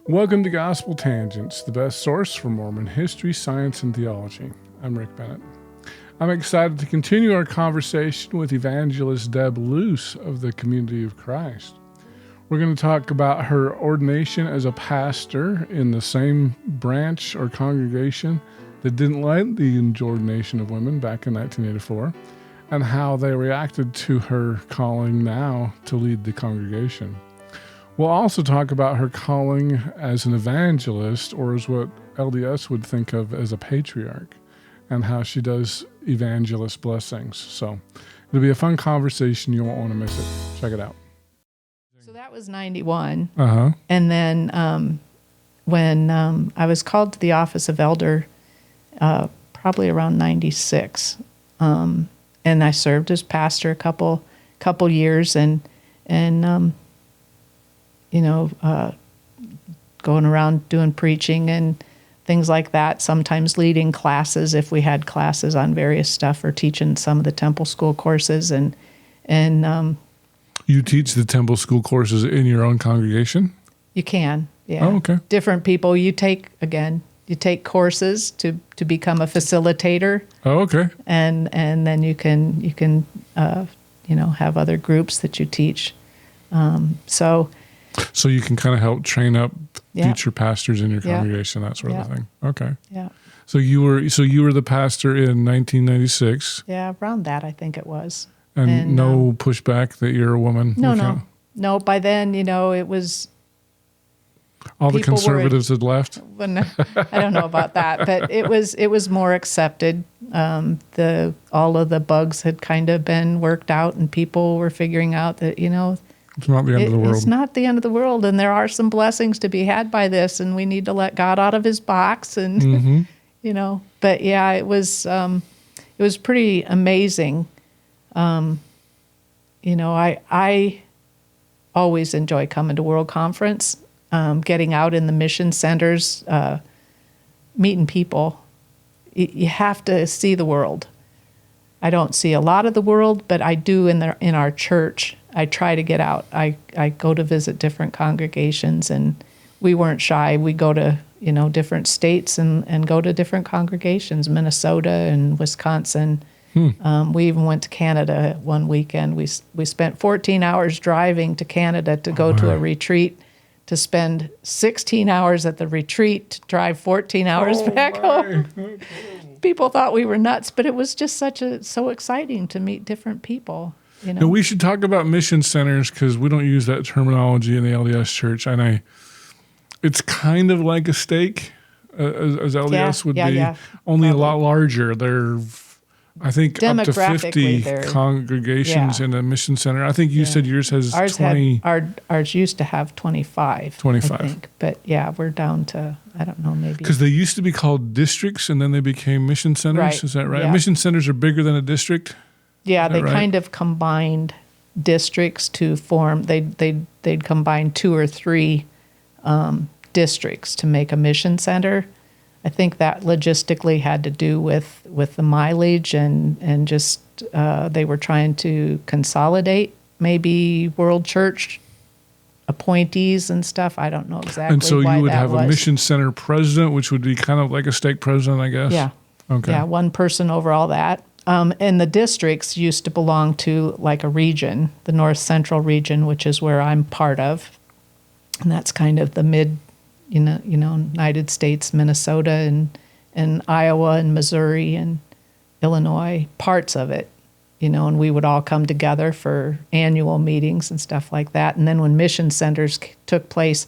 Welcome to Gospel Tangents, the best source for Mormon history, science, and theology. I'm Rick Bennett. I'm excited to continue our conversation with Evangelist Deb Luce of the Community of Christ. We're going to talk about her ordination as a pastor in the same branch or congregation that didn't like the ordination of women back in 1984, and how they reacted to her calling now to lead the congregation. We'll also talk about her calling as an evangelist, or as what LDS would think of as a patriarch, and how she does evangelist blessings. So it'll be a fun conversation. You won't want to miss it. Check it out. So that was 91. Uh-huh. And then when I was called to the office of elder, probably around 96, and I served as pastor a couple years, and going around doing preaching and things like that, sometimes leading classes if we had classes on various stuff, or teaching some of the temple school courses. And You teach the temple school courses in your own congregation? you can, yeah. Oh, okay. Different people, you take courses to become a facilitator. Oh, okay. And then you can have other groups that you teach. So you can kind of help train up Yeah. future pastors in your Yeah. congregation, that sort of Yeah. thing. Okay. Yeah. So you were the pastor in 1996, Yeah, around that I think it was. and no pushback that you're a woman. No. By then, it was. All the people conservatives had left. Well, no, I don't know about that, but it was more accepted. All of the bugs had kind of been worked out, and people were figuring out that It's not the end of the world. It's not the end of the world, and there are some blessings to be had by this, and we need to let God out of His box, and Mm-hmm. But yeah, it was pretty amazing. I always enjoy coming to World Conference, getting out in the mission centers, meeting people. You have to see the world. I don't see a lot of the world, but I do in our church. I try to get out. I go to visit different congregations, and we weren't shy. We go to different states and go to different congregations, Minnesota and Wisconsin. We even went to Canada one weekend. We spent 14 hours driving to Canada to go to a retreat, to spend 16 hours at the retreat, to drive 14 hours back home. People thought we were nuts, but it was just so exciting to meet different people. Now, we should talk about mission centers, because we don't use that terminology in the LDS church, and it's kind of like a stake, as LDS would be, only a lot larger. They're, I think, up to 50 congregations in a mission center. I think you said yours has 20. Ours used to have 25. 25. I think. But yeah, we're down to, I don't know, maybe. Because they used to be called districts, and then they became mission centers. Right. Is that right? Yeah. Mission centers are bigger than a district? Yeah, they right? kind of combined districts to form. They'd combine 2 or 3 districts to make a mission center. I think that logistically had to do with the mileage and just they were trying to consolidate maybe World Church appointees and stuff. I don't know exactly. And so why you would that have was. a mission center president, which would be kind of like a stake president, I guess. Yeah. Okay. Yeah, one person over all that. And the districts used to belong to like a region, the North Central region, which is where I'm part of, and that's kind of the mid, United States, Minnesota and Iowa and Missouri and Illinois, parts of it, and we would all come together for annual meetings and stuff like that. And then when mission centers took place,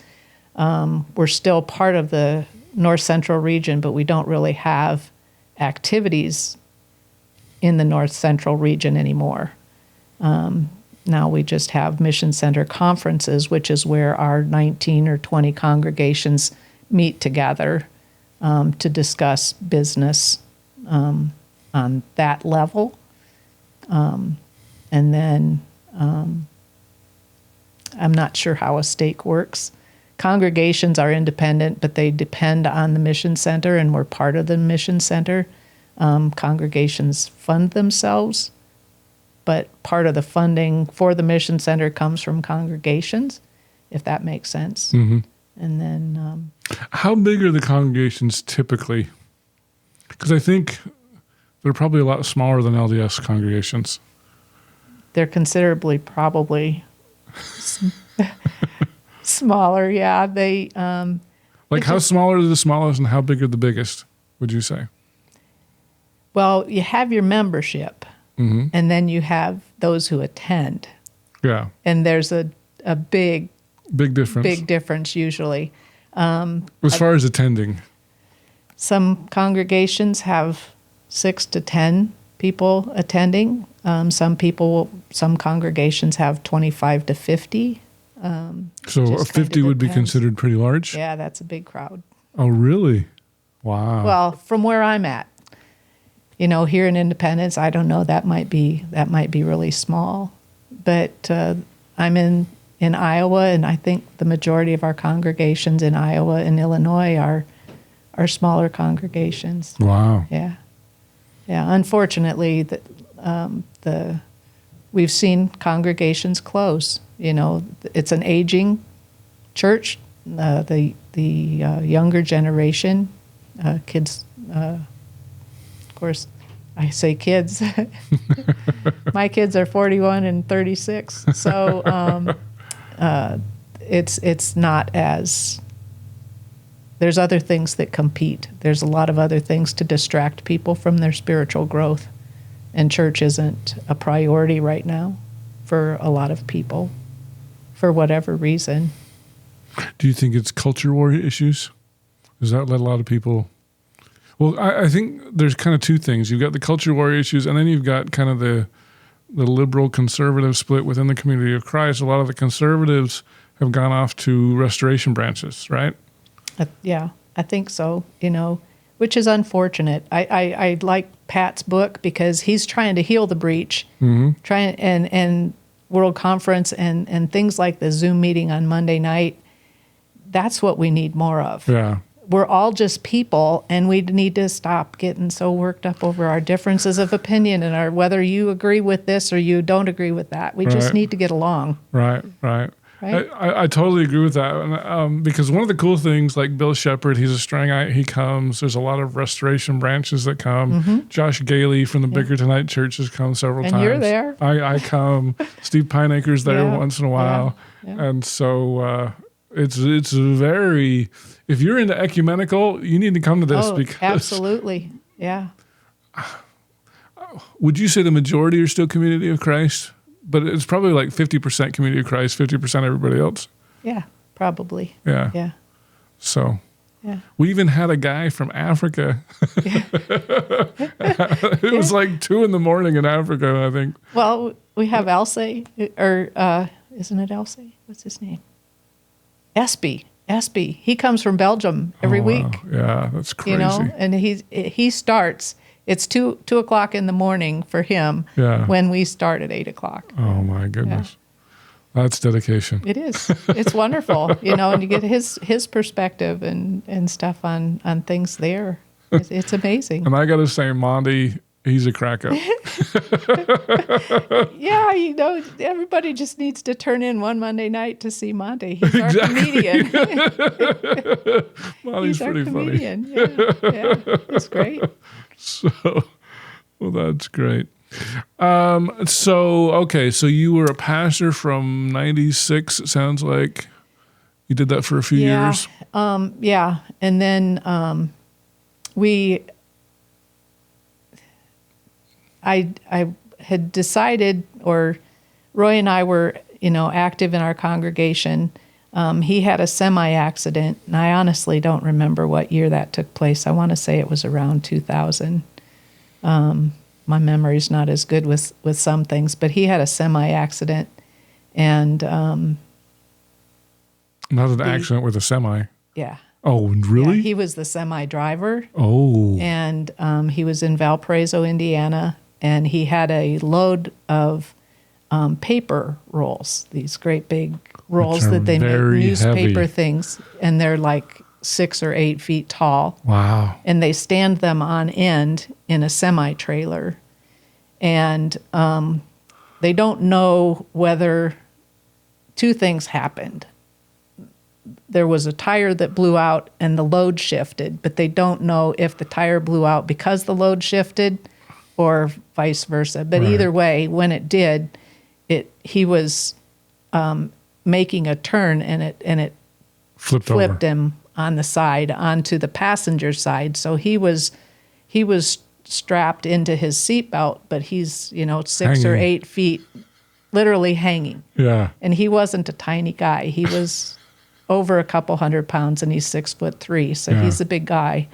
we're still part of the North Central region, but we don't really have activities in the North Central region anymore. Now we just have mission center conferences, which is where our 19 or 20 congregations meet together to discuss business on that level. And then I'm not sure how a stake works. Congregations are independent, but they depend on the mission center, and we're part of the mission center. Congregations fund themselves, but part of the funding for the mission center comes from congregations, if that makes sense. Mm-hmm. And then How big are the congregations typically? Because I think they're probably a lot smaller than LDS congregations. they're considerably probably smaller. Yeah, they Like how small are the smallest and how big are the biggest, would you say? well, you have your membership, Mm-hmm. and then you have those who attend, Yeah. and there's a big Big difference. usually. As far as attending. Some congregations have 6 to 10 people attending. Some congregations have 25 to 50. So a just 50 kinda would be depends. considered pretty large? Yeah, that's a big crowd. Oh, really? Wow. Well, from where I'm at, here in Independence, I don't know. That might be really small, but I'm in Iowa, and I think the majority of our congregations in Iowa and Illinois are smaller congregations. Wow. Yeah. Unfortunately, we've seen congregations close. It's an aging church. The younger generation, kids. Of course, I say kids. My kids are 41 and 36, so it's not as. There's other things that compete. There's a lot of other things to distract people from their spiritual growth. And church isn't a priority right now for a lot of people, for whatever reason. Do you think it's culture war issues? Does that let a lot of people... Well, I think there's kind of two things. You've got the culture war issues, and then you've got kind of the liberal conservative split within the community of Christ. A lot of the conservatives have gone off to restoration branches, right? Yeah, I think so, which is unfortunate. I like Pat's book because he's trying to heal the breach, and World Conference and things like the Zoom meeting on Monday night. That's what we need more of. Yeah. We're all just people, and we need to stop getting so worked up over our differences of opinion and whether you agree with this or you don't agree with that. We just need to get along. Right. I totally agree with that. And, because one of the cool things, like Bill Shepard, he's a Strangite, he comes. There's a lot of restoration branches that come. Mm-hmm. Josh Gailey from the Bickertonite Church has come several times. And you're there. I come. Steve Pineacre's there Yeah. once in a while. Yeah. And so it's very... If you're into ecumenical, you need to come to this because... Absolutely. Yeah. Would you say the majority are still Community of Christ? But it's probably like 50% Community of Christ, 50% everybody else. Yeah, probably. Yeah. Yeah. So Yeah. we even had a guy from Africa. It was like 2 a.m. in Africa, I think. Well, we have Elsie, or isn't it Elsie? What's his name? Espy. He comes from Belgium every week. Wow. Yeah, that's crazy. And he starts. It's 2:00 in the morning for him. Yeah. When we start at 8:00. Oh my goodness. That's dedication. It is. It's wonderful, and you get his perspective and stuff on things there. It's amazing. And I got to say, Monty, he's a crack up. Yeah, everybody just needs to turn in one Monday night to see Monty. He's our comedian. Monty's He's our pretty funny. comedian. Yeah, it's great. So, well, that's great. So you were a pastor from 96, it sounds like. You did that for a few years. Yeah. And then I had decided, or Roy and I were, active in our congregation. He had a semi-accident, and I honestly don't remember what year that took place. I want to say it was around 2000. My memory's not as good with some things, but he had a semi-accident, and Not an accident with a semi. yeah. Oh, really? Yeah, he was the semi-driver. Oh. And he was in Valparaiso, Indiana, and he had a load of paper rolls, these great big rolls that they make newspaper heavy. things, and they're like 6 or 8 feet tall. Wow. And they stand them on end in a semi-trailer. And they don't know whether two things happened. there was a tire that blew out and the load shifted, but they don't know if the tire blew out because the load shifted or vice versa. But either way, when it did, he was making a turn and it flipped him on the side onto the passenger side. So he was strapped into his seatbelt, but he's 6 hanging. or 8 feet, literally hanging. Yeah. And he wasn't a tiny guy. He was over a couple 100 pounds, and he's 6'3", so he's a big guy.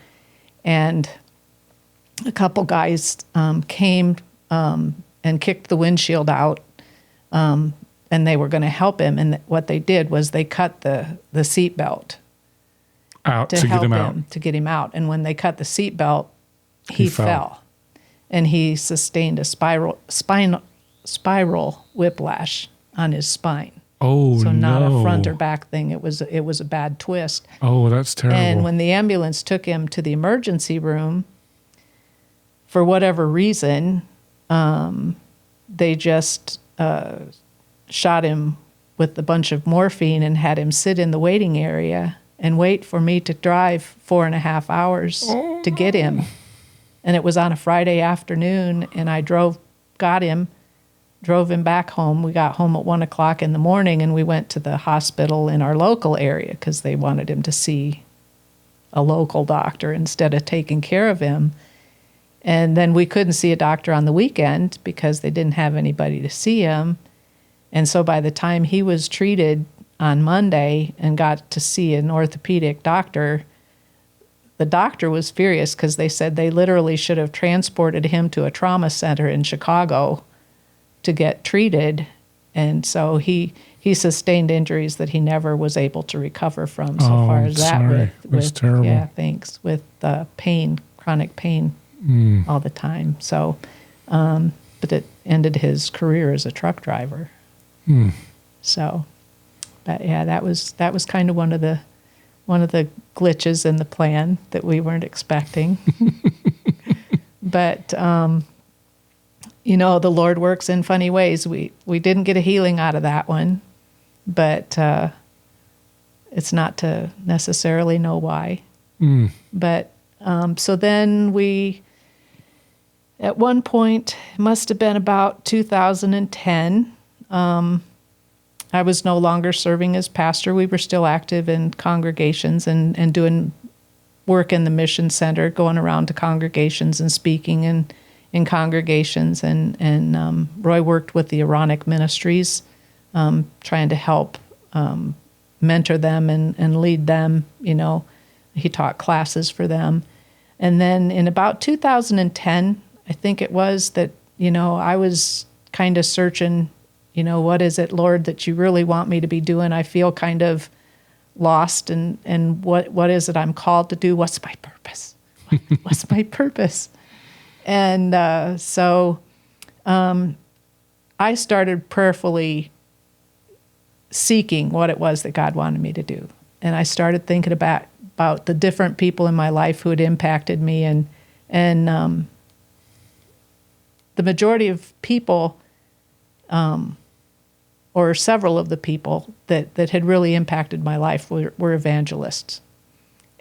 And a couple guys came and kicked the windshield out, and they were going to help him. And what they did was they cut the seatbelt out to help him to get him out. And when they cut the seatbelt, he fell, and he sustained a spiral whiplash on his spine. Oh, so not no. a front or back thing. It was a bad twist. Oh, that's terrible. And when the ambulance took him to the emergency room, for whatever reason, they just shot him with a bunch of morphine and had him sit in the waiting area and wait for me to drive 4.5 hours to get him. And it was on a Friday afternoon, and I drove him back home. We got home at 1:00 in the morning, and we went to the hospital in our local area because they wanted him to see a local doctor instead of taking care of him. And then we couldn't see a doctor on the weekend because they didn't have anybody to see him. And so by the time he was treated on Monday and got to see an orthopedic doctor, the doctor was furious because they said they literally should have transported him to a trauma center in Chicago to get treated. And so he sustained injuries that he never was able to recover from. So far as that, that's terrible. Yeah, thanks. With pain, chronic pain all the time. So, but it ended his career as a truck driver. So, but yeah, that was kind of one of the glitches in the plan that we weren't expecting. But the Lord works in funny ways. We didn't get a healing out of that one, but it's not to necessarily know why. But so then we, at one point, it must have been about 2010, I was no longer serving as pastor. We were still active in congregations and doing work in the mission center, going around to congregations and speaking in congregations. And Roy worked with the Aaronic Ministries, trying to help mentor them and lead them. He taught classes for them. And then in about 2010, I think it was that, I was kind of searching, what is it, Lord, that you really want me to be doing? I feel kind of lost, and what is it I'm called to do? What's my purpose? What's my purpose? And so I started prayerfully seeking what it was that God wanted me to do. And I started thinking about the different people in my life who had impacted me, and the majority of people, or several of the people that had really impacted my life were evangelists.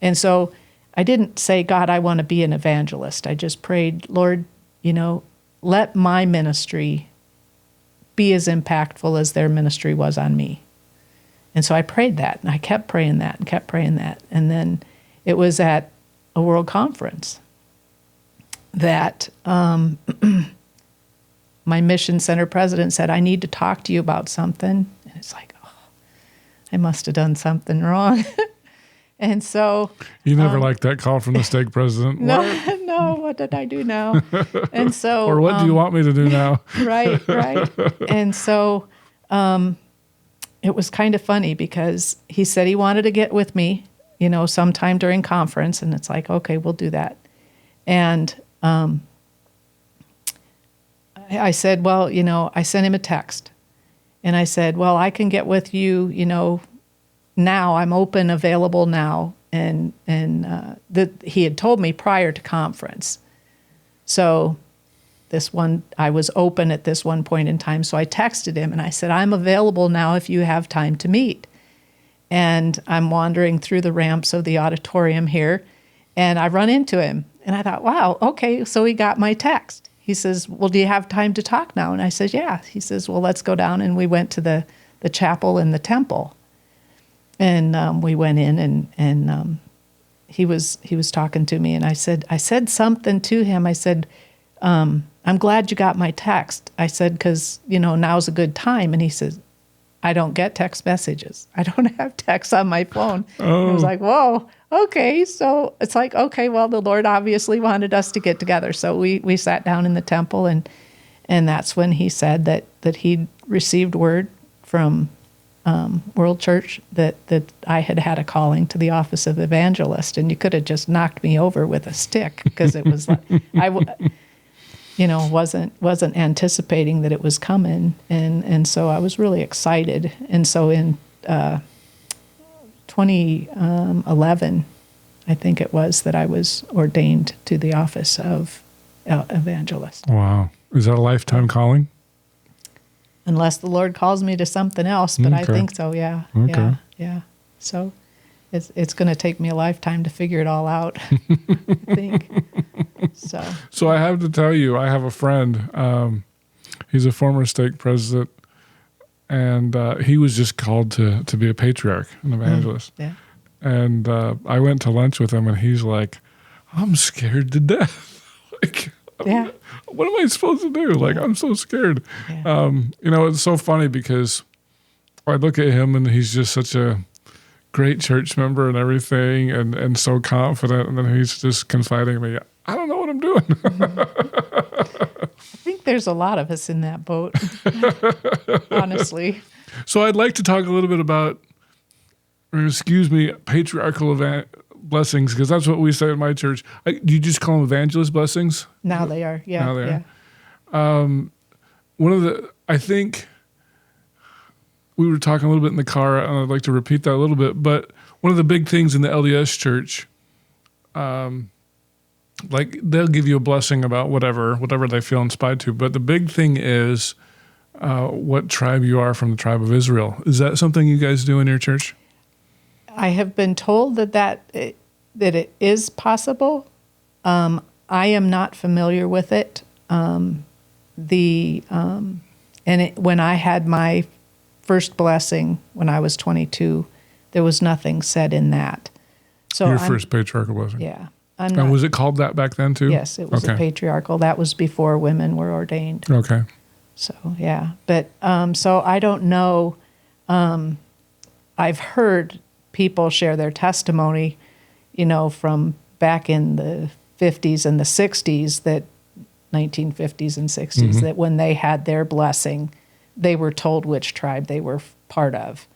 And so I didn't say, God, I want to be an evangelist. I just prayed, Lord, let my ministry be as impactful as their ministry was on me. And so I prayed that, and I kept praying that and kept praying that. And then it was at a world conference that my mission center president said, I need to talk to you about something. And it's like, oh, I must have done something wrong. And so... You never liked that call from the stake president? No, what did I do now? And so... Or what do you want me to do now? Right. And so it was kind of funny because he said he wanted to get with me, sometime during conference. And it's like, okay, we'll do that. And I said, well, I sent him a text. And I said, well, I can get with you, now. I'm open, available now. And he had told me prior to conference. So I was open at this one point in time. So I texted him and I said, I'm available now if you have time to meet. and I'm wandering through the ramps of the auditorium here, and I run into him. And I thought, wow, okay, so he got my text. He says, well, do you have time to talk now? And I said, yeah. He says, well, let's go down. And we went to the chapel in the temple. And we went in, and he was talking to me. And I said something to him. I said, I'm glad you got my text. I said, because, now's a good time. And he says, I don't get text messages. I don't have text on my phone. Oh. I was like, whoa, okay. So it's like, okay, well, the Lord obviously wanted us to get together. So we sat down in the temple, and that's when he said that he'd received word from World Church that I had a calling to the office of evangelist. And you could have just knocked me over with a stick, because it was like, wasn't anticipating that it was coming. And so I was really excited. And so in 2011, I think it was, that I was ordained to the office of evangelist. Wow. Is that a lifetime calling? Unless the Lord calls me to something else, but okay. I think so, yeah. Okay. Yeah. So it's going to take me a lifetime to figure it all out, I think. So I have to tell you, I have a friend. He's a former stake president, and he was just called to be a patriarch, an evangelist. Yeah. And I went to lunch with him, and he's like, I'm scared to death. Yeah. What am I supposed to do? Like, I'm so scared. Yeah. It's so funny, because I look at him, and he's just such a great church member and everything, and so confident, and then he's just confiding in me, I don't know what I'm doing. I think there's a lot of us in that boat, honestly. So I'd like to talk a little bit about, patriarchal blessings, because that's what we say in my church. Do you just call them evangelist blessings? Now they are, yeah. Now they are. I think we were talking a little bit in the car, and I'd like to repeat that a little bit, but one of the big things in the LDS church, they'll give you a blessing about whatever they feel inspired to, but the big thing is what tribe you are from the tribe of Israel. Is that something you guys do in your church? I have been told that it is possible. I am not familiar with it. When I had my first blessing when I was 22, there was nothing said in that. So your first patriarchal blessing. Yeah. And was it called that back then too? Yes, it was a patriarchal. That was before women were ordained. Okay. So yeah, but so I don't know. I've heard people share their testimony, from back in the 50s and the 60s, that 1950s and 60s, mm-hmm. that when they had their blessing, they were told which tribe they were part of.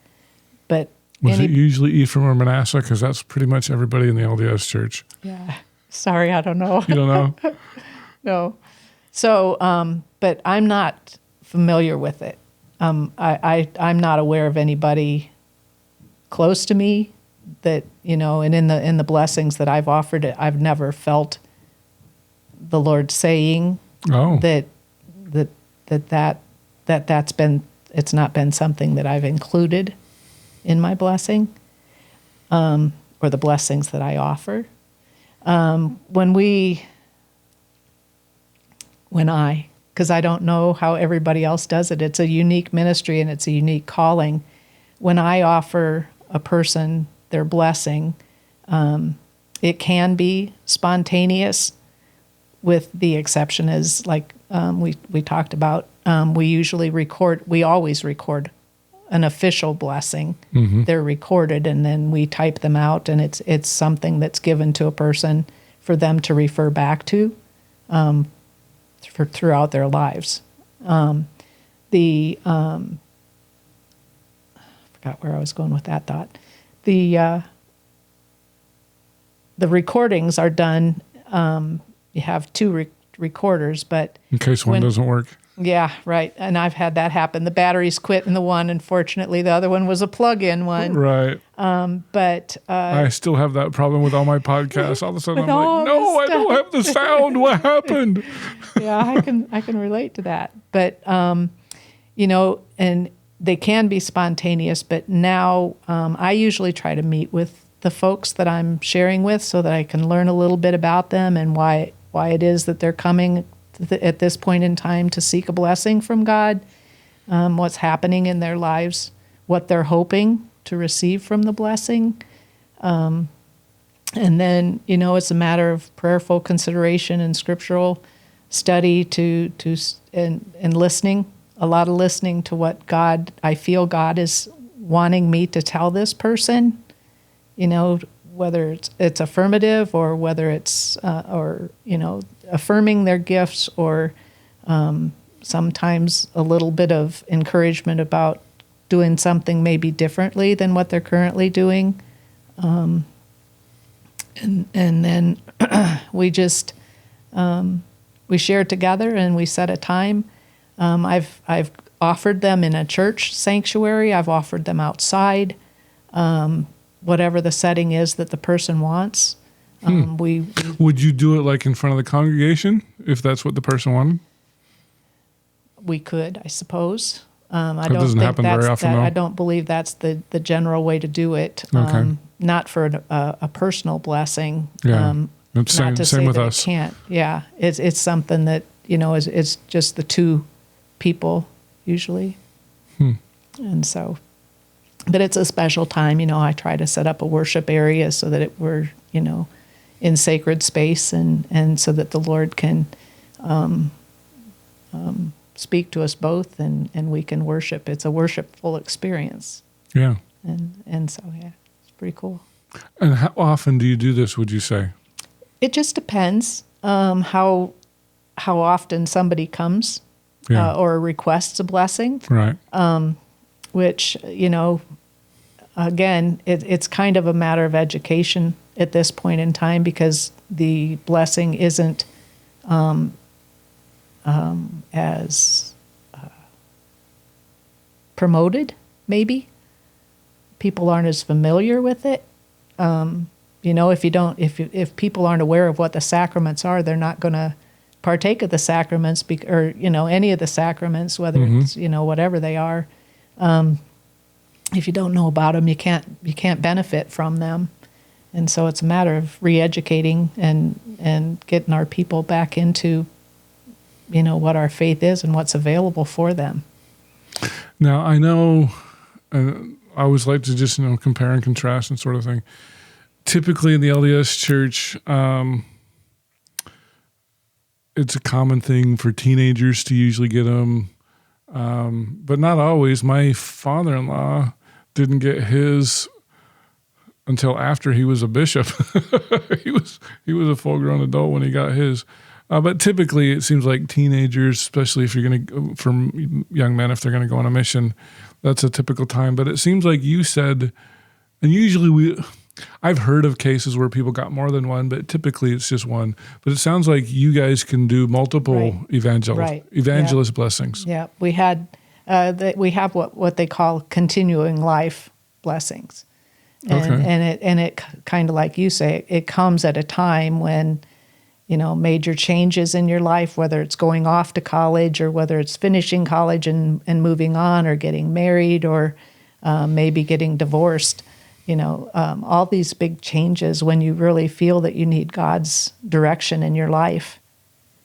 But was it usually Ephraim or Manasseh? Because that's pretty much everybody in the LDS church. Yeah. Sorry, I don't know. You don't know? No. So, but I'm not familiar with it. I'm not aware of anybody close to me that, and in the blessings that I've offered, I've never felt the Lord saying it's not been something that I've included in my blessing, or the blessings that I offer. Because I don't know how everybody else does it. It's a unique ministry and it's a unique calling. When I offer a person their blessing, it can be spontaneous, with the exception is like we talked about. We always record an official blessing. Mm-hmm. They're recorded, and then we type them out, and it's something that's given to a person for them to refer back to throughout their lives. I forgot where I was going with that thought. The recordings are done. You have two recorders, but in case one doesn't work. Yeah, right. And I've had that happen. The batteries quit in the one, and fortunately the other one was a plug-in one. Right. But I still have that problem with all my podcasts. All of a sudden I'm like, no, I don't have the sound. What happened? Yeah, I can relate to that. But and they can be spontaneous, but now I usually try to meet with the folks that I'm sharing with so that I can learn a little bit about them and why it is that they're coming at this point in time to seek a blessing from God, what's happening in their lives, what they're hoping to receive from the blessing. And then, it's a matter of prayerful consideration and scriptural study and listening, a lot of listening to what I feel God is wanting me to tell this person, whether it's affirmative or whether it's, affirming their gifts or sometimes a little bit of encouragement about doing something maybe differently than what they're currently doing. And then we just, we share together and we set a time. I've offered them in a church sanctuary. I've offered them outside, whatever the setting is that the person wants. Would you do it like in front of the congregation if that's what the person wanted? We could, I suppose. That doesn't happen very often, though. I don't believe that's the general way to do it. Okay. Not for a personal blessing. Yeah. Not to say with that us. it can't. Yeah, it's something that it's just the two people usually, and so. But it's a special time. I try to set up a worship area so that we're in sacred space and so that the Lord can speak to us both and we can worship. It's a worshipful experience. Yeah. And so, yeah, it's pretty cool. And how often do you do this, would you say? It just depends how often somebody comes or requests a blessing. Right. Which, again, it's kind of a matter of education at this point in time because the blessing isn't as promoted, maybe. People aren't as familiar with it. If people aren't aware of what the sacraments are, they're not going to partake of the sacraments or any of the sacraments, whether it's whatever they are. If you don't know about them, you can't benefit from them, and so it's a matter of re-educating and getting our people back into what our faith is and what's available for them. Now I know. I always like to just compare and contrast and sort of thing. Typically in the LDS Church, it's a common thing for teenagers to usually get them, but not always. My father-in-law didn't get his until after he was a bishop. He was a full-grown adult when he got his. But typically, it seems like teenagers, especially if you're going to, for young men, if they're going to go on a mission, that's a typical time. But it seems like you said, and usually I've heard of cases where people got more than one, but typically it's just one. But it sounds like you guys can do multiple evangelist blessings. Yeah, we have what they call continuing life blessings, and it kind of like you say, it comes at a time when major changes in your life, whether it's going off to college or whether it's finishing college and moving on or getting married or maybe getting divorced. All these big changes when you really feel that you need God's direction in your life.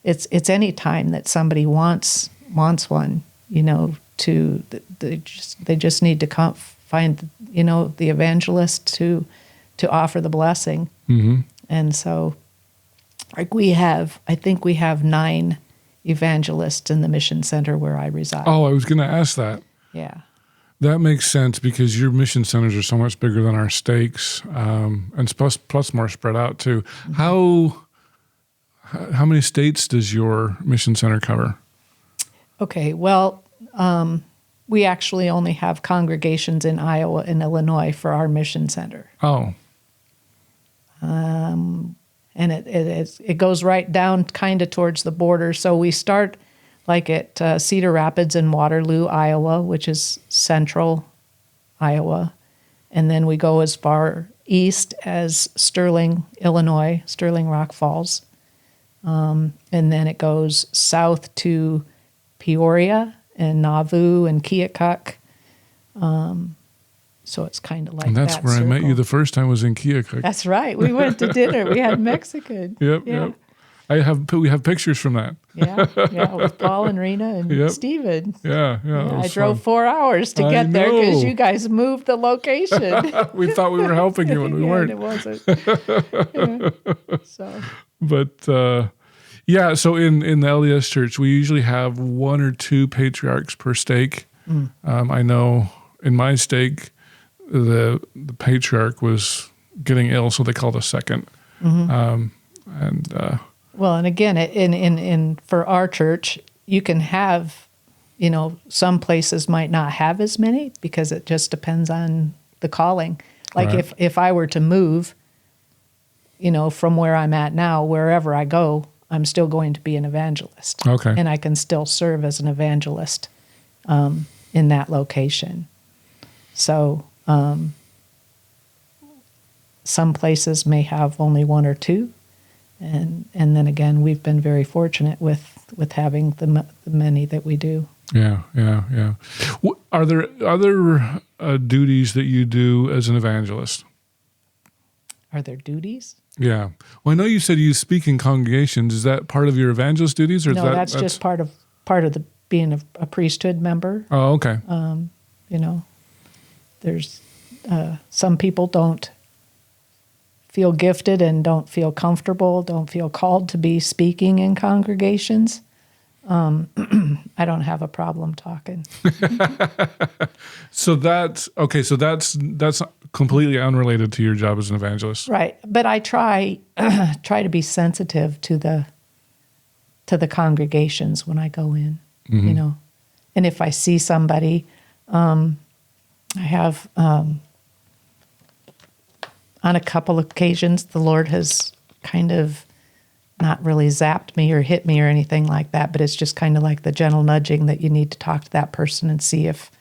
It's any time that somebody wants one, they just need to find, the evangelist to offer the blessing. Mm-hmm. And so I think we have 9 evangelists in the mission center where I reside. Oh, I was going to ask that. Yeah. That makes sense because your mission centers are so much bigger than our stakes, and plus more spread out too. Mm-hmm. How many states does your mission center cover? Okay, well, we actually only have congregations in Iowa and Illinois for our mission center. Oh. And it goes right down kind of towards the border. So we start like at Cedar Rapids in Waterloo, Iowa, which is central Iowa. And then we go as far east as Sterling, Illinois, Sterling Rock Falls. And then it goes south to Peoria and Nauvoo and Keokuk. So it's kind of like And that's that where I met circle. you the first time was in Keokuk. That's right. We went to dinner. We had Mexican. Yep, Yeah. yep. We have pictures from that. Yeah, with Paul and Rena and Yep. Steven. Yeah, Yeah, it I was drove fun. 4 hours to I get there because know. you guys moved the location. We thought we were helping you when we Yeah, weren't. and it wasn't. Yeah. So, But yeah, so in the LDS church, we usually have 1 or 2 patriarchs per stake. I know in my stake, the patriarch was getting ill, so they called a second. And well, and again, in for our church, you can have, some places might not have as many because it just depends on the calling. Like Right. if I were to move, from where I'm at now, wherever I go, I'm still going to be an evangelist. Okay. And I can still serve as an evangelist in that location. So some places may have only 1 or 2. And then again, we've been very fortunate with having the many that we do. Yeah. Are there other duties that you do as an evangelist? Are there duties? Yeah. Well, I know you said you speak in congregations. Is that part of your evangelist duties, or No, that's just part of the being a priesthood member. Oh, okay. There's some people don't feel gifted and don't feel comfortable, don't feel called to be speaking in congregations. I don't have a problem talking. So that's okay. So that's completely unrelated to your job as an evangelist, Right, but I try to be sensitive to the congregations when I go in, and if I see somebody, I have on a couple of occasions the Lord has kind of not really zapped me or hit me or anything like that, but it's just kind of like the gentle nudging that you need to talk to that person and see if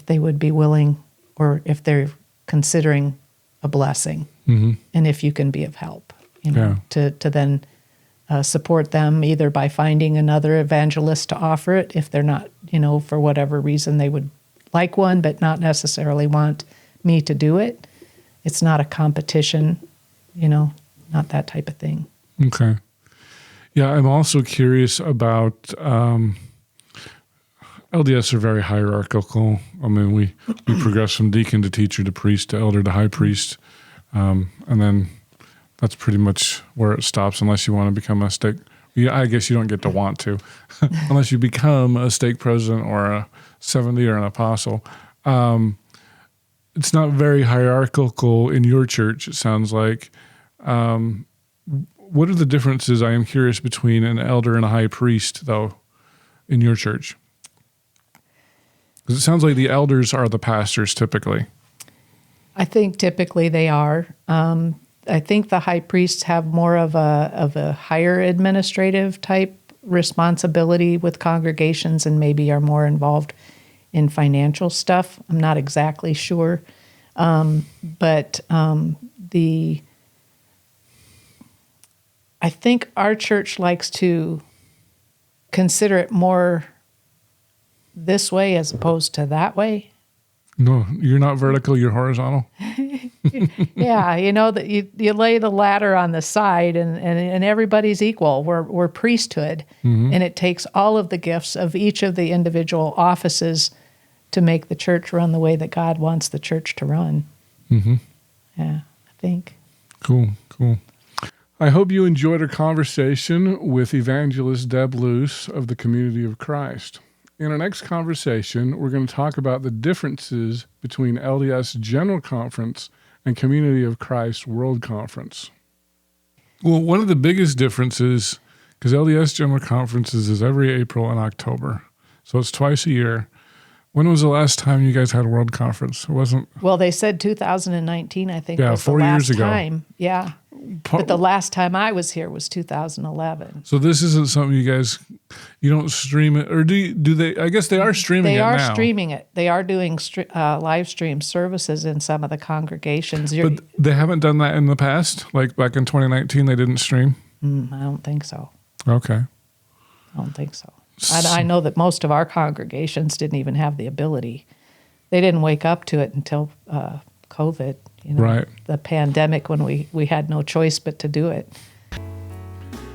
they would be willing or if they're considering a blessing, and if you can be of help, to then support them either by finding another evangelist to offer it if they're not, for whatever reason they would like one but not necessarily want me to do it. It's not a competition, not that type of thing. Okay. Yeah, I'm also curious about LDS are very hierarchical. I mean, we progress from deacon to teacher to priest to elder to high priest, and then that's pretty much where it stops unless you want to become a stake. Yeah, I guess you don't get to want to unless you become a stake president or a 70 or an apostle. It's not very hierarchical in your church, it sounds like. What are the differences, I am curious, between an elder and a high priest, though, in your church? Because it sounds like the elders are the pastors typically. I think typically they are. I think the high priests have more of a higher administrative type responsibility with congregations and maybe are more involved in financial stuff. I'm not exactly sure. But I think our church likes to consider it more this way as opposed to that way. No, you're not vertical, you're horizontal. Yeah, that you lay the ladder on the side and everybody's equal. We're priesthood, and it takes all of the gifts of each of the individual offices to make the church run the way that God wants the church to run. Yeah, I think. Cool. I hope you enjoyed our conversation with Evangelist Deb Luce of the Community of Christ. In our next conversation, we're going to talk about the differences between LDS General Conference and Community of Christ World Conference. Well, one of the biggest differences, because LDS General Conferences is every April and October, so it's twice a year. When was the last time you guys had a World Conference? It wasn't... Well, they said 2019, I think, was 4 the last years ago. time. Yeah. But the last time I was here was 2011. So this isn't something you don't stream it, or do they? I guess they are streaming it now. They are streaming it. They are doing live stream services in some of the congregations. But they haven't done that in the past? Like back in 2019, they didn't stream? I don't think so. Okay. I don't think so. I know that most of our congregations didn't even have the ability they didn't wake up to it until COVID, Right. the pandemic, when we had no choice but to do it.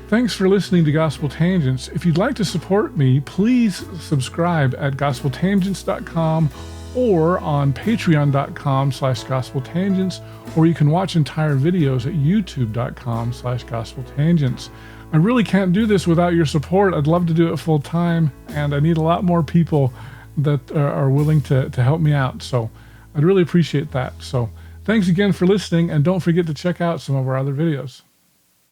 Thanks for listening to Gospel Tangents. If you'd like to support me, please subscribe at gospeltangents.com or on patreon.com/gospeltangents, or you can watch entire videos at youtube.com/gospeltangents. I really can't do this without your support. I'd love to do it full time, and I need a lot more people that are willing to help me out. So I'd really appreciate that. So thanks again for listening, and don't forget to check out some of our other videos.